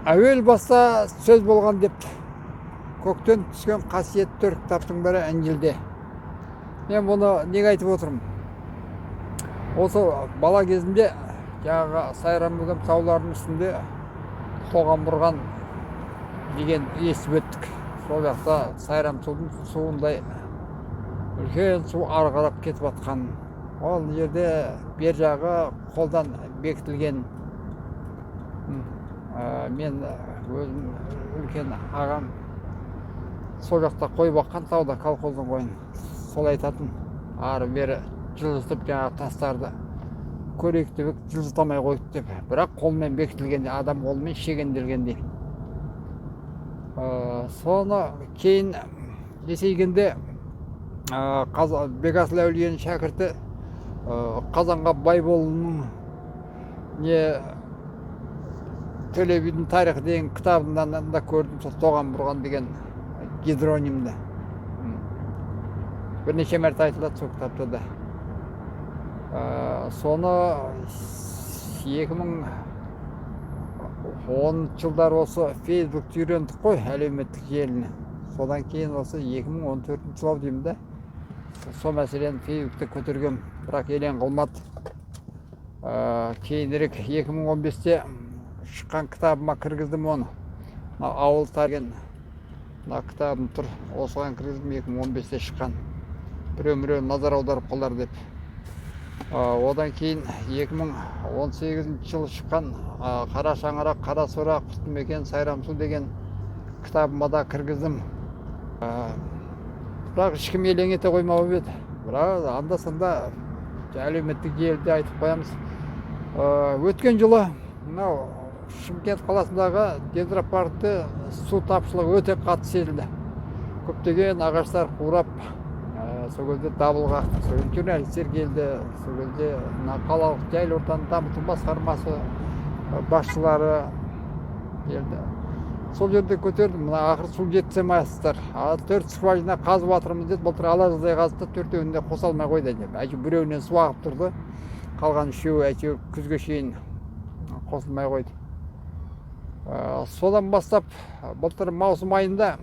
Әуел баста сөз болған деп көктен түскен қасиетті төрт кітаптың бірі Інжілде. Мен бұны неге айтып отырмын? Осы бала кезімде жаңағы Сайрам-Өгем тауларының үстінде тоған бұрған деген естіп өттік. Сол жақта Сайрам суындай үлкен су ары қарап кетіп жатқан. Ол жерде бер жағы қолдан бекітілген. Мен өзім үлкен ағам сол жақта қой баққан тауда колхоздың қойын. Сол айтатын, ары бері жылжытып жаңағы тастарды көректіп жылжытамай қойды деп. Бірақ қолмен бекітілген, адам қолмен шегенделген дейді. Соны кейін есейгенде Бекасыл әулиенің шәкірті Қазанғап Байболының Төле бидің тарихы деген кітабынан да көрдім, сол тоған бұрған деген гидронимді. Бірнеше мәрте айтылады сол кітапта да. Соны 2010 жылдар осы Фейсбукті үйрендік қой, әлеуметтік желіні. Содан кейін осы 2014 жыл деймін да. Сол мәселені Фейсбукте көтергем, бірақ елең қылмады. Кейінірек 2015-те шыққан кітабыма кіргіздім оны. Ауыл тарихы кітабым тұр. Осыған кіргіздім, 2015-те шыққан. Біреу назар аударып қалар деп. Одан кейін 2018 жылы шыққан Қара шаңырақ, қара сора, құтты мекен, сайрам су деген кітабыма да кіргіздім. Бірақ ешкім елең ете қоймауы еді. Бірақ анда-санда әлеуметтік желіде айтып қоямыз. Өткен жылы Шымкент қаласындағы Дендропаркте су тапшылығы өте қатты сезілді. Көптеген ағаштар қурап, сол кезде дабыл қақты, сол кезде журналистер келді, сол кезде қалалық жайлы ортаны дамыту басқармасы басшылары келді. Сол жерде көтердім, мына ақыр су жеткіземайсыздар. 4 скважина қазып жатырмыз деді, былтыр ала жаздай қазды, 4-еуін де қоса алмай қойды деп. Әйтеуір біреуінен су ағып тұрды, қалған үшеуі әйтеуір күзге шейін қосылмай қойды. Содан бастап былтыр маусым айында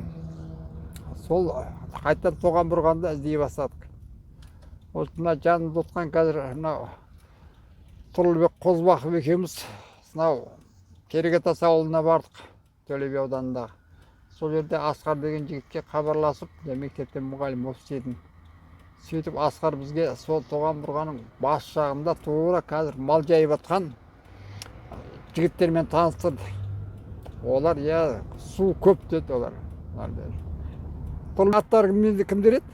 сол қайтадан тоған бұрғанды іздей бастадық. Осы мына жанымызда отқан қазір мынау Тұрлыбек Қозыбақов екеуміз мынау Керегетас ауылына бардық, Төле би ауданындағы. Сол жерде Асқар деген жігітке хабарласып, мектептен мұғалім болып істедім. Сөйтіп Асқар бізге сол тоған бұрғаның бас жағында тура қазір мал жайып жатқан жігіттермен таныстырды. Олар су көп деді олар. Аттары кімдер еді?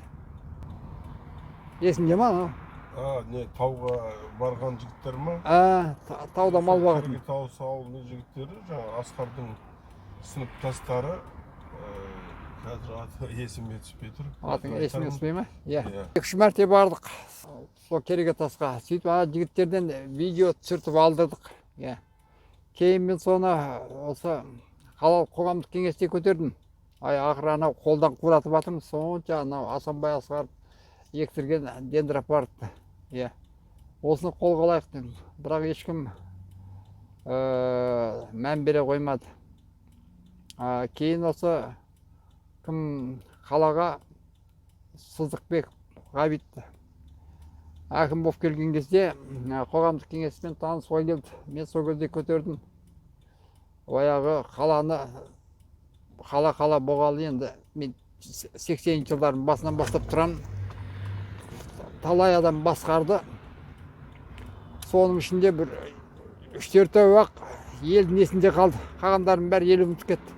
Есіңде ма? Тауға барған жігіттер ма? Тауда мал бағатын. Тау ауылының жігіттері, жаңа Асқардың сыныптастары. Қазір аты есіме түспей тұр. Атын есіме түспей ма? 2-3 мәрте бардық сол Керегетасқа. Сөйтіп жігіттерден видео түсіртіп алдырдық. Кейін мен соны осы қалалық қоғамдық кеңесте көтердім. Ақыры анау қолдан қуратып жатырмыз, сонша анау Асанбай Асқаров ектірген Дендропаркті. Осыны қолға алайық дедім. Бірақ ешкім мән бере қоймады. Кейін осы қалаға Сыздықбек Ғабит әкім болып келген кезде қоғамдық кеңеспен танысуға келді. Мен сол кезде көтердім. Ояғы қаланы қала болғалы енді мен 80 жылдардың басынан бастап тұрам. Талай адам басқарды. Соның ішінде бір 3-4 ақ елдің есінде қалды. Қалғандардың бәрі ел ұмытып кетті.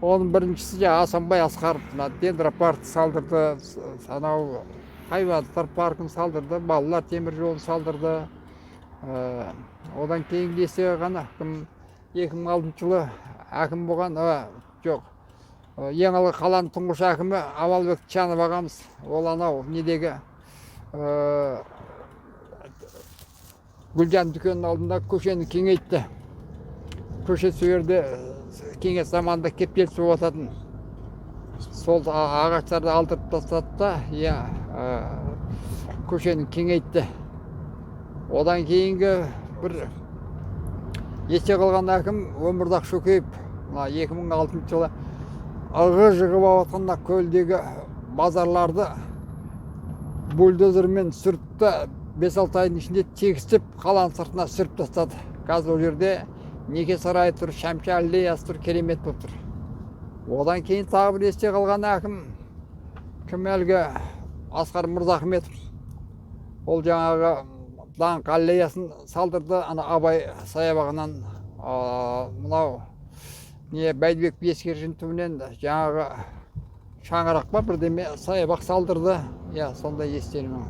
Оның біріншісі Асанбай Асқаров Дендропаркті салдырды, анау хайуанаттар паркін салдырды, балалар темір жолын салдырды. Одан кейін кесе ғана 2006 жылы әкім болған, жоқ, ең алғы қаланың тұңғыш әкімі Амалбек Тышанов ағамыз, ол анау недегі Гүлжан дүкенінің алдында көшені кеңейтті. Көше сөйерде кеңес заманында кептелісіп отыратын. Сол ағаштарды алдырып тастады да, көшені кеңейтті. Одан кейінгі бір есте қалған әкім Өмірзақ Шөкеев мына 2006 жылы ығы жығы болып жатқанда көлдегі базарларды бульдозермен сүртті, 5-6 айдың ішінде тегістеп қаланың сыртына сүріп тастады. Қазір ол жерде неке сарайы тұр, Шәмші аллеясы тұр, керемет болып тұр. Одан кейін тағы бір есте қалған әкім кім әлгі Асқар Мырзахметов. Ол жаңағы даңқ аллеясын салдырды, ана Абай саябағынан мынау не Бәйдібек Ескершін түбінен жаңағы шаңырақ па бірдеме саябақ салдырды. Я сондай естелімі.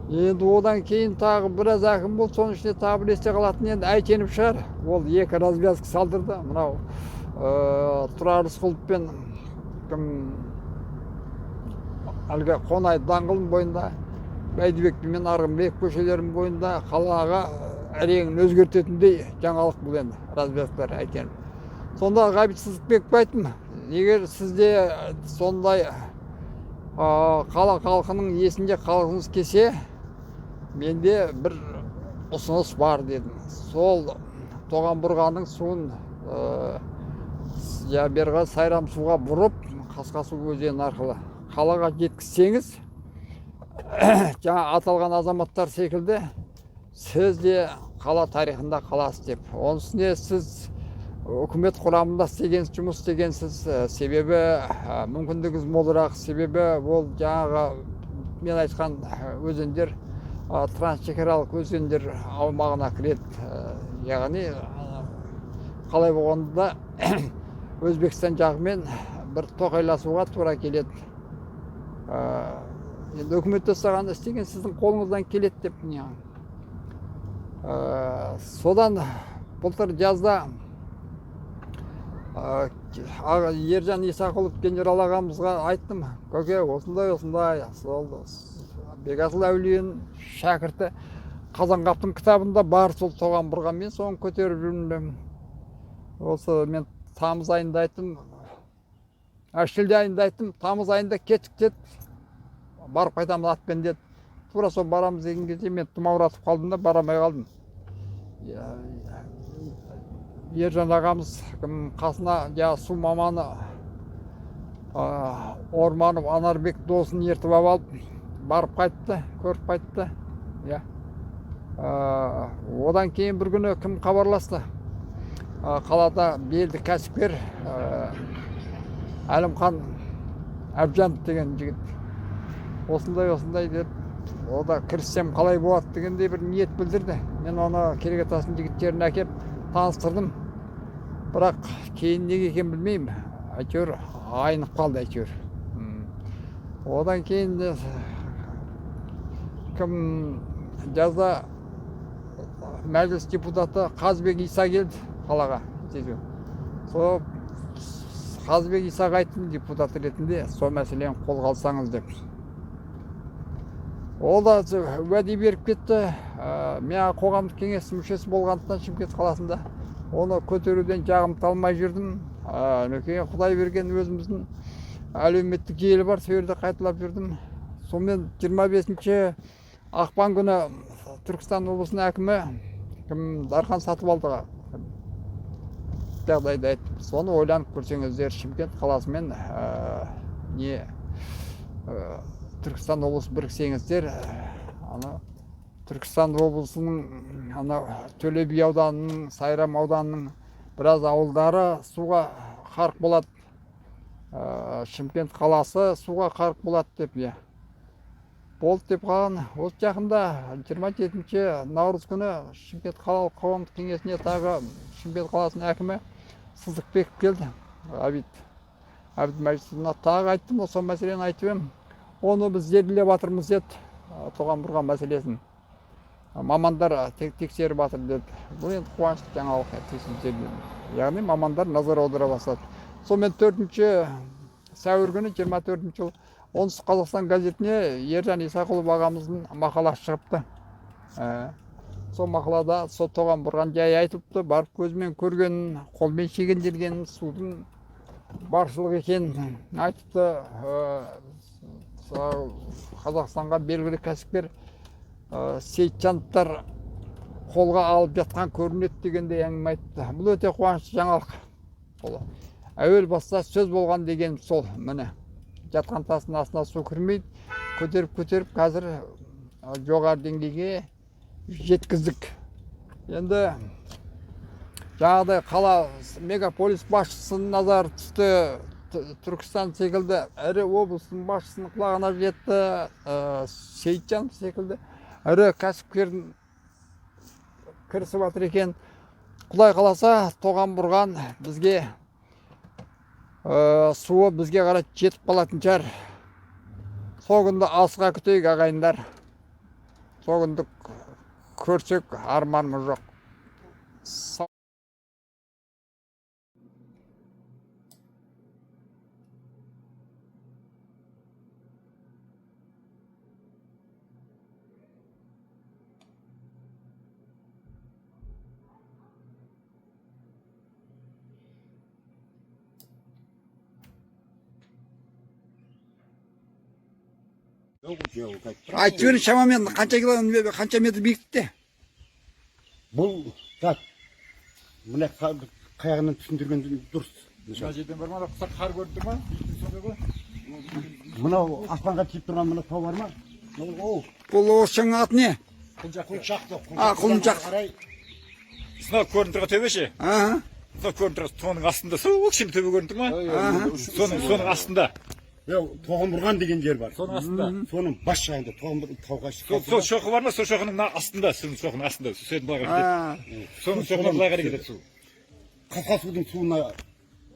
Енді одан кейін тағы біраз әкім болды, соның ішінде тағы бір есте қалатын енді Әйтенов шығар. Ол 2 развязка салдырды. Мынау Тұрар Рысқұлов пен әлгі Қонай даңғылының бойында, Бәйдібек мен Арғынбек көшелерінің бойында қалаға әреңін өзгертетіндей жаңалық бұл енді развязкалар Әйтенов. Сонда Ғабит Сыздықбеков айттым, егер сізде сондай қала халқының есінде қалғыңыз келсе, менде бір ұсыныс бар дедім. Сол Тоған бұрғаның суын берға Сайрам суға бұрып, Қасқасу өзені арқылы қалаға жеткізсеңіз, жаңа аталған азаматтар секілді, сіз де қала тарихында қаласыз деп. Оның үстіне сіз үкімет құрамында жұмыс істегенсіз, себебі мүмкіндігіңіз молырақ, себебі ол жаңағы мен айтқан өзендер трансшекаралық өзендер аумағына кіреді. Яғни қалай болғанда Өзбекстан жағымен бір тоқайласуға тура келеді. Енді үкімет жасаған істеген сіздің қолыңыздан келеді деп. Содан былтыр жазда Ержан Исақұлов генерал ағамызға айттым, көке, осындай Бекасыл әулиенің шәкірті Қазанғаптың кітабында бар, сол Тоған бұрған, мен соны көтеріп жүрмін. Осы мен тамыз айында айттым, шілде айында айттым, тамыз айында кеттік деді, барып қайтамыз атпен деді. Тура сол барамыз деген кезде мен тұмауратып қалдым да барамай қалдым. Ержан ағамыз қасына су маманы Орманов Анарбек досын ертіп алып, барып қайтты, көріп қайтты. Одан кейін бір күні кім хабарласты? Қалада белді кәсіпкер Әлімхан Әбжанов деген жігіт. Осындай деп, о да кіріссем қалай болады дегендей бір ниет білдірді. Мен оны Керегетасының жігіттерін әкеп таныстырдым. Бірақ кейін неге екен білмеймін. Әйтеуір айнып қалды әйтеуір. Одан кейін кім жазда мәжіліс депутаты Қазбек Иса келді қалаға. Сол Қазбек Исаға айттым депутат ретінде сол мәселені қолға алсаңыз деп. Ол да уәде беріп кетті. Мен қоғамдық кеңестің мүшесі болғандықтан Шымкент қаласында оны көтеруден жағымды алмай жүрдім. Құдай берген өзіміздің әлеуметтік желі бар, сол жерде қайталап жүрдім. Сонымен 25 ақпан күні Түркістан облысының әкімі Дархан Сатыбалдыға жағдайды айттым. Соны ойланып көрсеңіздер, Шымкент қаласы мен Түркістан облысы біріксеңіздер, Түркістан облысының Төле би ауданының, Сайрам ауданының біраз ауылдары суға қарық болады. Шымкент қаласы суға қарық болады деп. Болды деп қалған. Осы жақында 27 наурыз күні Шымкент қалалық қоғамдық кеңесіне тағы Шымкент қаласының әкімі Сыздықбеков келді. Ғабит мәжілісіне тағы айттым, осы мәселені айтып ем. Оны біз зерделеп жатырмыз деді, Тоған бұрған мәселесін. Мамандар тексеріп жатыр деді. Бұл енді қуанышты жаңалық. Яғни мамандар назар аудара бастады. Сонымен 4 сәуір күні 24 жыл Оңтүстік Қазақстан газетіне Ержан Исақұлов ағамыздың мақаласы шығыпты. Сол мақалада сол Тоған бұрған жай айтылыпты, барып көзімен көргенін, қолмен шегенделгенін, судың баршылық екенін айтыпты. Қазақстанға белгілі кәсіпкер Сейітжановтар қолға алып жатқан көрінеді дегендей әңгіме айтты. Бұл өте қуанышты жаңалық. Бұл әуел баста сөз болған деген сол, міне. Жатқан тастың астына су кірмейді, көтеріп қазір жоғары деңгейге жеткіздік. Енді жаңағыдай қала мегаполис басшысының назары түсті. Түркістан секілді ірі облыстың басшысының құлағына жетті. Сейітжан секілді ірі кәсіпкердің кірісіп жатыр екен. Құдай қаласа, тоған бұрған бізге суы бізге қарай жетіп қалатын шығар. Сол күнді асыға күтейік ағайындар. Сол күнді көрсек арманымыз жоқ. Айтып берin шамамен қанша метр биіктікте? Бұл мына қаяғынан түсіндірген дұрыс. Мына жерден бар ма, құсақ қар көріп тұр ма? Мынау аспанға тиіп тұрған мына тау бар ма? Бұл осының аты не? Құлыншақ. Сынау көрініп тұрған төбе ше? Сынау көрініп тұрған соның астында, сол кішкене төбе көрініп тұр ма? Соның астында. Тоғын бұрған деген жер бар. Соның астында. Соның бас жағында тоғын тауға шығып. Сол шоқы бар ма? Сол шоқының астында, шоқының астында. Сөйтіп былай кетеді. Соның шоқына былай кетеді су. Қасқа судың суына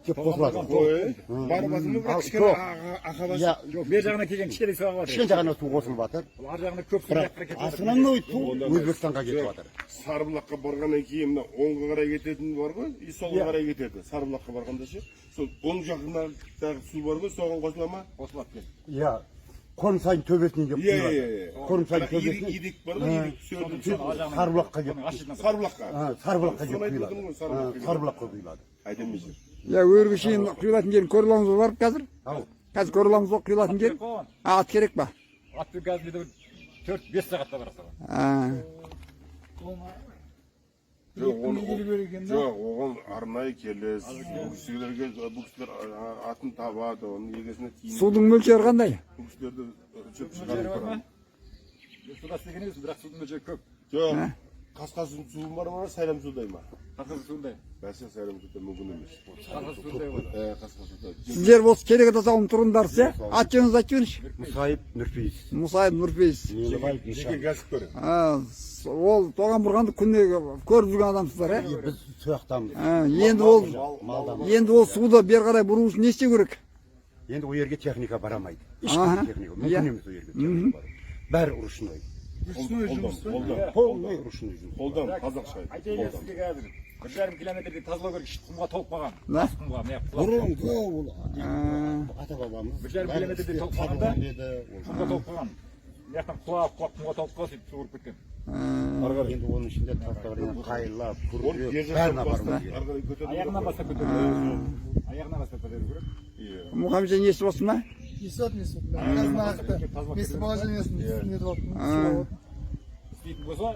кеп қосылады. Барбадың бірақ кішкене ақабасы. Бер жағына келген кішкене су ағып Кішкене жағына су қосылып жатыр. ар жағына көп су Бірақ астынан су Өзбекстанға кетіп жатыр. Сарыбұлаққа барғаннан кейін мына оңға қарай кететін бар ғой, и солға қарай кетеді. Сарыбұлаққа барғанда ше, сол оң жағындағы су бар ғой, соған қосыла ма? қосылады екен. Иә. Қонсайын төбесінен кеп құйылады. Қонсайын төбесінен Идек бар ғой, идек Сарыбұлаққа кеп. Сарыбұлаққа кеп Соны құйылады. айтып отырмын ғой, Сарыбұлаққа құйылады. Айдамай жүр. Өрге шейін құйылатын жерін көріп аламыз бар қазір? Қазір көріп аламыз ғой құйылатын жерін? Ат керек па? Атпен қазір 4-5 сағатта барасың. Жоқ, оған арнайы келес. Бұл кісілер атын табады, оның егесіне тиін. Судың мөлшері қандай? Бұл кісілерді жөп шығарып тұрады. Суда істеген емес, бірақ судың мөлшері көп. Жоқ, қасқасудың суы бар ма, сайрам судай ма? Қасқасы суындай. Бәсе сайрам судай мүмкін емес. Қасқасы суындай болады. Қасқа судай. Сіздер осы керек атасауын тұрыңдар ше? Ат жөніңізді айтып беріңізші. Мұсайып Нұрпейіс. Мұсайып Нұрпейіс. Жеке кәсіпкер. Ол тоған бұрғанды күнде көріп жүрген адамсыздар, Біз сояқтамыз. Енді ол суды бер қарай бұру үшін не істеу керек? Енді ол жерге техника барамайды. Ешқандай техника. Мүмкін емес ол жерге техника бару. Бәрі ручной. Полный ручной жұмыс. Қолдан, қазақша. Айтайын сізге қазір 1,5 километрде тазалау керек, құмға толып қалған. Құмға, Бұрынғы ол ата бабамыз 1,5 километрде толып қалғанда құмға толып қалған. Мияқтан құлап құмға толып қалса сөйтіп су кіріп кеткен. Енді оның ішінде тастағырын қайлап, күрдеп, бәрін апару керек. Аяғынан бастап көтеру керек. Аяғынан бастап көтеру керек. Мұхамеджан есі болсын ма? Несет. Қазір нақты местоположениесін нетіп алып. Істейтін болса,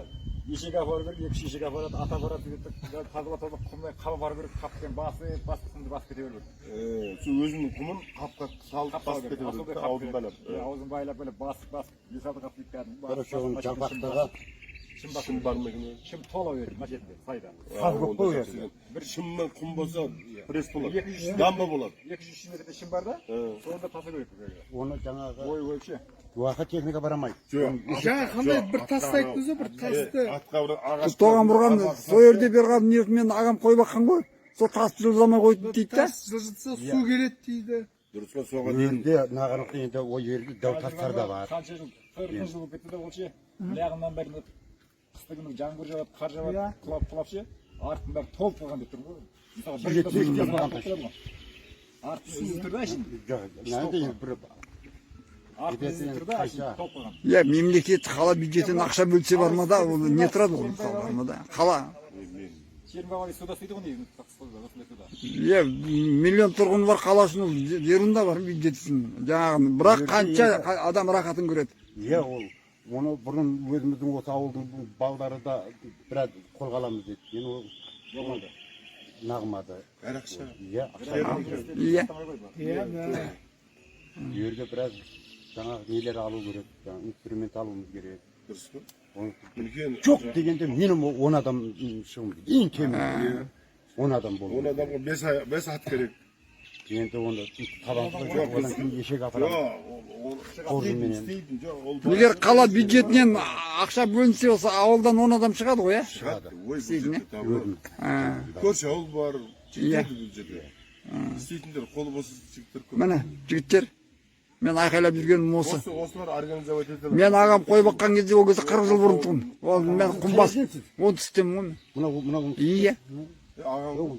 ешек апару керек, екі шешек апарады, ата барады, сөйтіп тазалап құмдай қап бару керек, қаппен басып құмды басып кете беру керек. Сол өзінің құмын қапқа салып басып кете беру керек, аузын байлап. Аузын байлап, басып, бес-алты қап дейді кәдімгі. Короче, оның жалпақтығы Шым бар ма екен? Шым тола береді, мына жерде, сайда. саз көп қой өзі. Бір шыммен құм болса, пресс болады. Дамба болады. 200 метрде шым бар да, сонда таса керек. Оны жаңағы Ой, ше. уақыт техника барамайды. Жаңа қандай бір тасты айттыңыз ғой, бір тасты. Атқа бір ағаш. Тоған бұрған сол жерде берған ниетімен ағам қойып аққан ғой. Сол тасты жылжамай қойды дейді да. Тас жылжытса су келеді дейді. Дұрыс па соған дейін. Енді нағанық енді ол жерде дәу тастар да бар. Қанша жыл, 40 жыл болып кетті де ол ше. Аяғынан бәрі қыстыгүні жаңбыр жауады, қар жауады, құлап ше. Артын бәрі толып қалған деп тұрмын ғой. Мысалы, бір жылда су келмеген. Артын үзіліп тұр да ішін. Иә, мемлекет қала бюджеттен ақша бөлсе бар ма да, ол не тұрады ол бар ма да? Қала. Чернобыль суда істейді ғой негізі осындай суда. Иә, миллион тұрғын бар қала үшін ол жерінде бар бюджеттің жаңағы. Бірақ қанша адам рахатын көреді. Иә, оны бұрын өзіміздің осы ауылдың балдары да біраз қолға аламыз деді. Енді ол болмады. nağmadı. Arakça. Iya, akşam. Iya. Iya, da. Yerde biraz sana neler alу gerek, yani instrument almamız gerek. Dürüst mü? Onu Bilgen. çok degende minimum 10 adam şun en kemi 10 adam On boldu. adamga 5 saat gerek. Endi onu tabansız Yok, olan kim yeşek Yo, aparam. Ordu menen. isteydim. Yo, ol. Егер қала бюджетінен ақша бөлінсе болса ауылдан 10 адам шығады ғой, иә? Шығады. Ой, İsteydi ne? бюджетте там. Gördüm. Көрші ауыл бар. Иә. Жетеді бюджетте. İstейтіндер қолы бос жігіттер көп. Міне, жігіттер, мен айқайлап жүргенім осы. Осылар организовать етеді. Мен ағам қой баққан кезде ол кезде 40 жыл бұрын тұғын. Ол мен құмбас, он түстемін ғой. Mına Iya, Ағам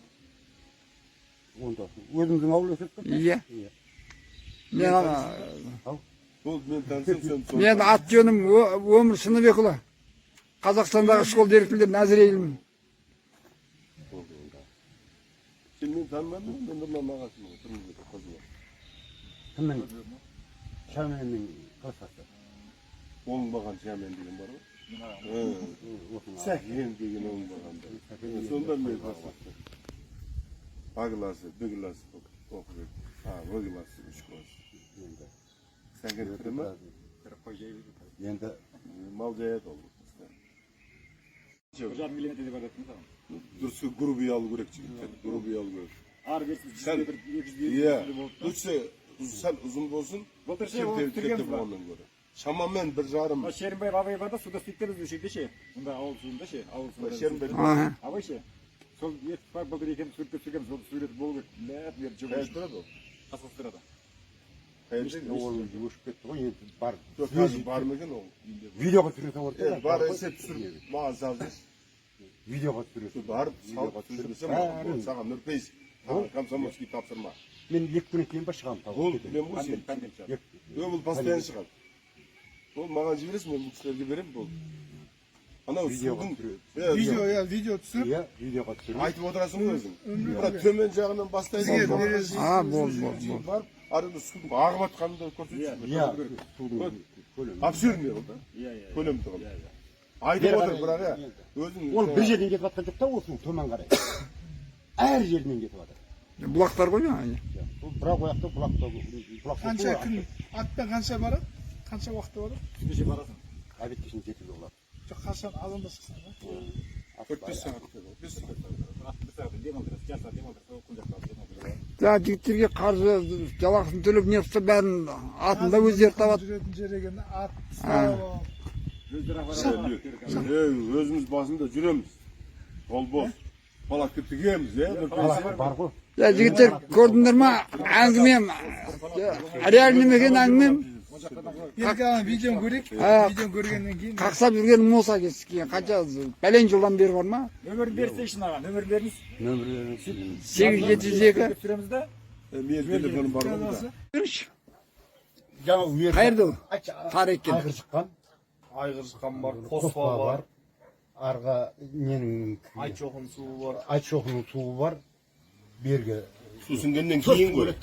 onda. Özümüzün avlu ötüp. iya. Мен болды, мен танысам, сен сол. мен ат жөнім Өмір Шыныбекұлы. Қазақстандағы школ директорлері Нәзірейлімін. Сен мен танымадың, мен нұрлан ағасымын. Тұрмыз қызы бар. Hemen Şamen'in kasası. Оңбаған Шамен деген бар ғой. Сәкен деген оңбаған. Сонда мен басып. А классы, Б классы оқып едім. В классы, 3 класс. Сәкен кірді ме? Енді Мал жаяды ол. 1,5 миллиметр деп айтатын саған. Дұрыс грубый алу керек жігіттер. Грубый алу керек. Ары берсін 100 Сәл, метр, 200 иә, метр болып. лучше сәл ұзын болсын, Былтырша ол тіргеміз бар. болғаннан гөрі. Шамамен 1,5. Шерімбаев абай бар да, суда істейттер біз жерде ше. Сонда ауыл суында ше, ауыл суында. Шерімбаев. Ага. Абай ше. Сол ет бар былтыр екеуміз суретке түсіргенбіз, сол сурет болу керек. Ләп бері Қайда жүгіріп тұрады ол? қасқасы тұрады. Қайда? ол өшіп кетті ғой, енді бар. Жоқ, қазір бар ма екен ол? Видеоға түсіретін орта. Бар есеп түсіріп, маған салдыңыз. Видеоға түсіретін. Барып, салып түсірсем, саған нұрпейс. Комсомольский тапсырма. Мен 2 күннен кейін ба шығамын. Ол білем ғой сен. Ол постоянно шығады. Ол маған жібересің, мен бұл кісілерге беремін, болды. Анау Видеоға судың... түсіреді. Видео, иә, видео түсіріп, Иә, видеоға түсіреді. Айтып отырасың ғой өзің. Бірақ төмен жағынан бастайды. Бізге бересіз. Болды. Барып, арада судың ағып атқанын да көрсетші. Иә, судың көлемі. Обширный ол да. Көлем тұғын. Айтып отыр, бірақ өзің... Ол бір жерден кетіп жатқан жоқ та, ол су төмен қарай. Әр жерден кетіп жатыр. Бұлақтар ғой мен. Бұл бірақ ояқта бұлақта қанша күн, атпен қанша барады? Қанша уақытта барады? Түнде барасың. Обед кешін жетіп олар. Жоқ, қашан азанда шықсаң, 4-5 сағат. 5 сағат. Bir saat демалдырасың, жарты сағат демалдырасың, күн жақтап демалдырасың. Жаңа жігіттерге қаржы жалақысын төлеп не қылса бәрін атында өздері табады. жүретін жер екен, ат, ұстап, Өзіміз басында жүреміз. Ол бос. Палатка тігеміз, Бар ғой. Жігіттер көрдіңдер ма? Әңгімем, реальный ма екен әңгімем? енді ана видеоны көрейік. Видеоны көргеннен кейін Қақсап жүргенім осы кейін қанша бәлен жылдан бері бар ма? Нөмірін берсейшін аға, нөмірін беріңіз. Нөмірі 8702. Түсіреміз да. Мен телефоным бар ғой. жаңа үйер. Қайырды ол? Тар екен. Айғыр шыққан. Айғыр шыққан бар, Қоспа қоспа бар, Арға ненің айтшоқын суы бар. айтшоқының суы бар. Берге. Сусынгеннен кейін ғой.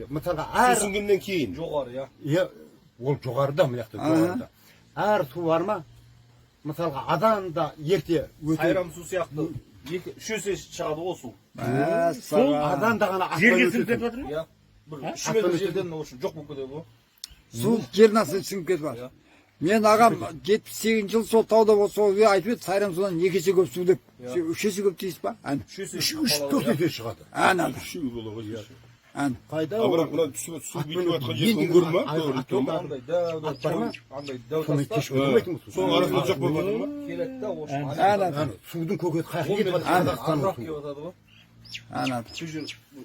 Мысалға әр Сусынгеннен кейін. Жоғары, иә. Иә, ол жоғарыда мына жақта жоғарыда. Әр су бар ма? Мысалға азанда ерте өте Сайрам су сияқты 3 есе шығады ол су. сол азанда ғана Жерге аспан сіңіп кетіп өтеді. жатыр иә. Бір 3 метр жерден в общем жоқ болып кетеді ғой. Су жердің астына сіңіп кетіп бар. Мен ағам 78 жыл сол тауда болса сол айтып еді, Сайрам судан 2 есе көп су деп. 3 есе көп дейсіз ба? Әне. 3 есе 3-4 есе шығады. Әне. Әне. Қайда Бірақ мына түсіп су бүйтіп жатқан жерді көрдің ма? Андай дәу андай дәу соны таста кеш көрмейтін су. Соның арасында жоқ болып жатыр ма? келеді да осы Әне. Судың көкеті қайқы кетіп жатыр. ағырақ Қазақстанның келіп суы. жатады ғой. Әне.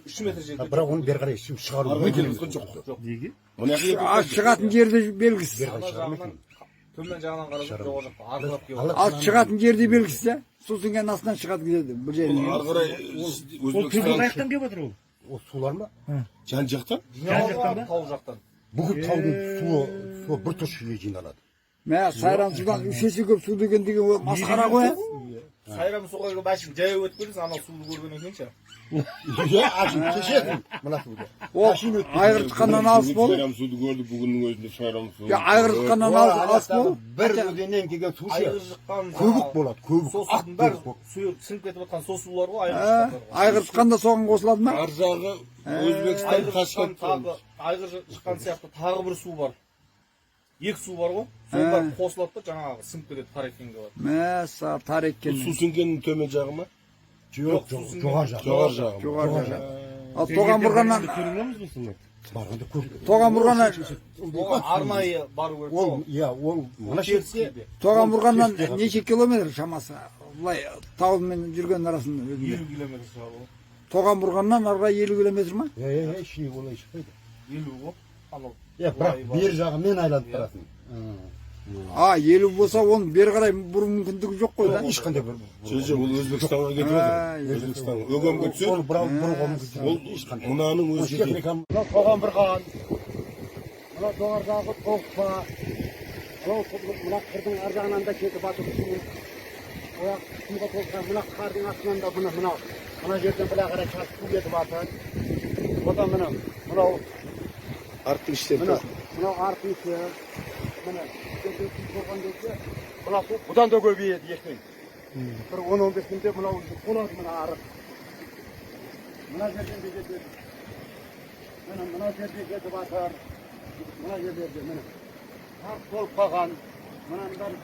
3 метр жерде. Бірақ оны бері қарай су шығару мүмкін емес. Мына Шығатын жерде белгісіз. Төмен жағынан қарасаң жоғары жақта ағырақ келіп жатады. Ал шығатын жерде белгісіз. Су сіңген астынан шығады кетеді бұл жеріне. ары қарай Өзбекстан келіп жатыр ол. Ол сулар ма? жан жақтан Тау жақтан. Бүкіл таудың суы бір тұс жүйе жиналады. Мә Сайрам судан 3 есе көп су деген ол масқара ғой. сайрам суға башын жайып өтіп көрдіңіз, анау суды көргеннен кейін ше. Иә, ашын кешесің мына суды. Ол айғыр тыққаннан алыс бол. Сайрам суды көрді, бүгіннің өзінде сайрам су. Айғыр тыққаннан алыс бол. Bir өзеннен келген су ше. Айғыр жыққан Көбік болады, көбік. сосудың бәрі суы сіңіп кетіп жатқан сосулар ғой, айғыр жыққандар. Айғыр тыққанда соған қосылады ма? Ар жағы Өзбекстан Айғыр жыққан Ташкент. тағы, айғыр жыққан сияқты тағы бір су бар. Екі су бар ғой. Сол бәрі қосылады да жаңағы сіңіп кетеді тарекенге бар. Мәса тареккен. Су сіңгеннің төмен жағы ма? Жоқ, жоғар жақ. Жоғар жағы. Жоғары жақ. Ал тоған бұрғаннан Барғанда көз. тоған бұрғаннан Оған арнайы бару керек. Ол, иә, ол мына Терсе тоған бұрғаннан неше километр шамасы? Былай таумен жүрген арасында 50 километр шығады. тоған бұрғаннан арға 50 километр ма? ішіне олай шықпайды. 50 ғой. Анау Бірақ бер жағымен айланып тұратын. 50 болса оның бері қарай бұру мүмкіндігі жоқ қой да. Ешқандай бір. Жоқ, ол Өзбекстанға кетіп отыр. Өзбекстанға. Өгемге түседі. Ол бұруға мүмкін. Ол мынаның өзі жетеді. Мына тоған бұрған. Мына жоғардағы тоқпа. Мына қырдың ар жағынан да кетіп батып су. Ояқ суға толған мына қардың астынан да мына жерден бұла қарай шашып су кетіп батыр. Одан мынау Арттың іштен. мынау артын іші. Мына жерден су толған кезде мына су бұдан да көбейеді ертең. Bir 10-15 günde buna болады mına arık. Mına жерден de кетеді. Mına жерде кетіп атар. Mına жерлерде міне. Ақ толып қалған. Мынаның бәрі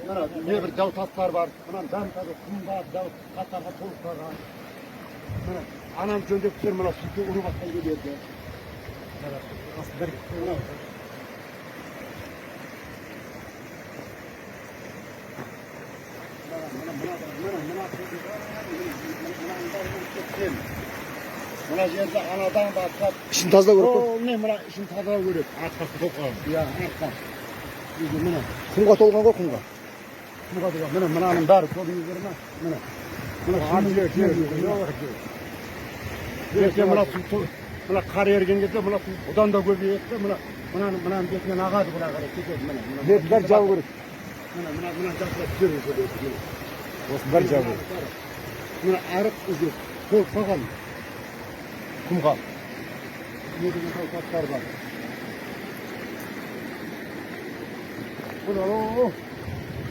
мына небір дау тастар бар. Мынаның бәрі қазір құм бар, дау тастарға толып қалған. Міне анам жөндеп тұр мына суды ұрып атқан келеді. Mına жерде анадан бастап ішін тазалау керек қой. О, не мына ішін тазалау керек. Арқасы толған. Иә, арқа. Міне Құмға толған ғой құмға. құмға толған. Міне мынаның бәрі көрдіңіздер ме? Міне. Ертең мына су мына қар ерген кезде мына су бұдан да көбейеді де мынаның бетінен ағады бұна қарай кетеді міне. Бәрі жабу керек. Мына жасап түсіреді. Осы бәрі жабу керек. Мына арық үзе толып қалған құмға. Не деген тастар бар. Бұны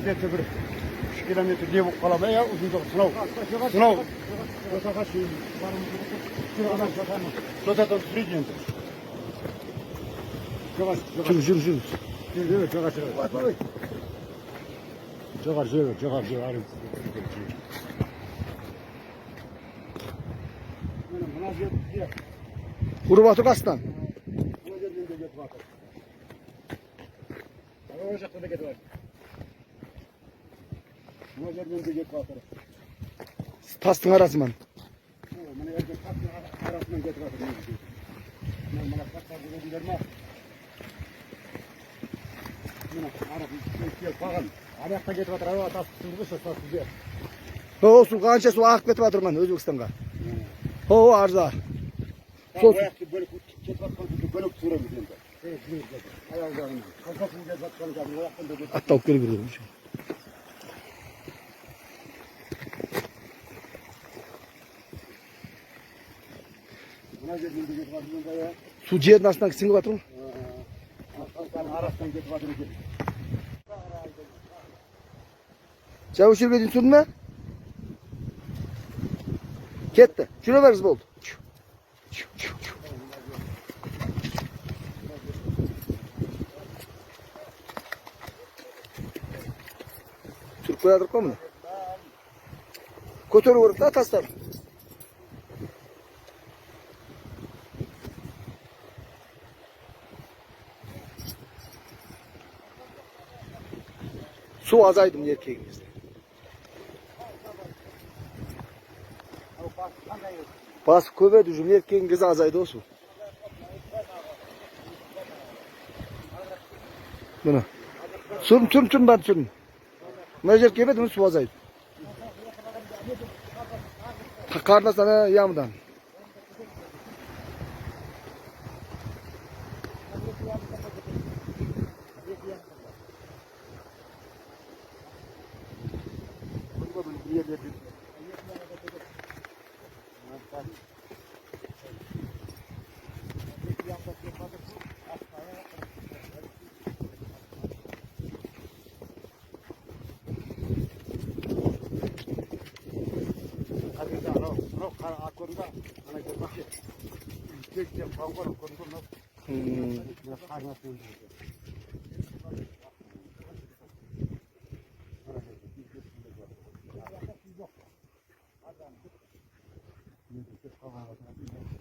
где-то бір 3 километр не болып қала ма, иә, ұзындығы сынау. Осыға шейін содан түсірейді енді. Жүр. Жоғар. Мына жерде Ұрып атыр қастан. мына жерден де кетіп жатыр. Ол жақта да кетіп жатыр. Мына жерден де кетіп жатыр. Тастың арасымен. Мына жерден тастың арасынан кетіп жатыр. Мына тастарды көрдіңдер ме? Мына арық келіп қалған. Ана жақта кетіп жатыр. Ана тас түсіндіңіз бе? Тас бізге. О, су қанша су ағып кетіп жатыр мына Өзбекстанға. О, арза. Сол аяқты бөліп кетіп жатқан суды бөліп түсіреміз енді. Аяқ жағынан. Қалқа су кетіп жатқан жағын ояқтан да кетіп. Атталып келе береді. Мына жерден де кетіп жатыр енді аяқ. Су жердің астынан сіңіп жатыр ғой. Тастардың арасынан кетіп жатыр екен. Жау жерге дейін сүрдің ме? Кетті. Жүре беріңіз болды. Türk koyadırıq mı? Kötörü vuruk da taslar. Su azaydım erkeğimizde. Bas köbe düşün erkeğimiz azaydı o su. Bunu. Sürün ben sürün. Mecel kebedim su azaydı. Karna sana yağmurdan.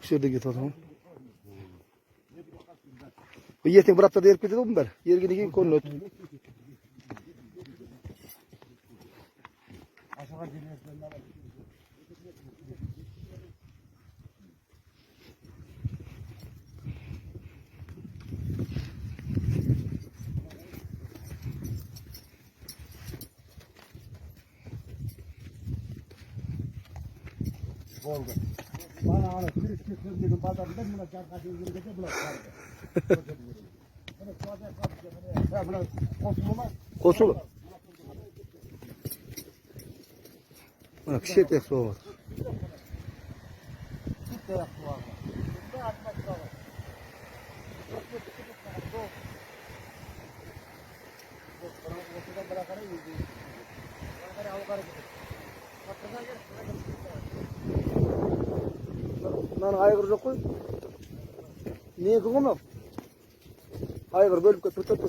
Şu yerде git o zaman. Ертең бір аптада еріп кетеді ғой бәрі. Ергеннен кейін көрінеді. Болды. Bana ana kırık kırık pazarında buna çarşı yürüyecek buna sardı. Ya buna koşulma. Қосылы. Мына кішкентай су бар. Мынаның айғыр жоқ қой. Некі ғой мынау? Айғыр бөліп кетіп тұр.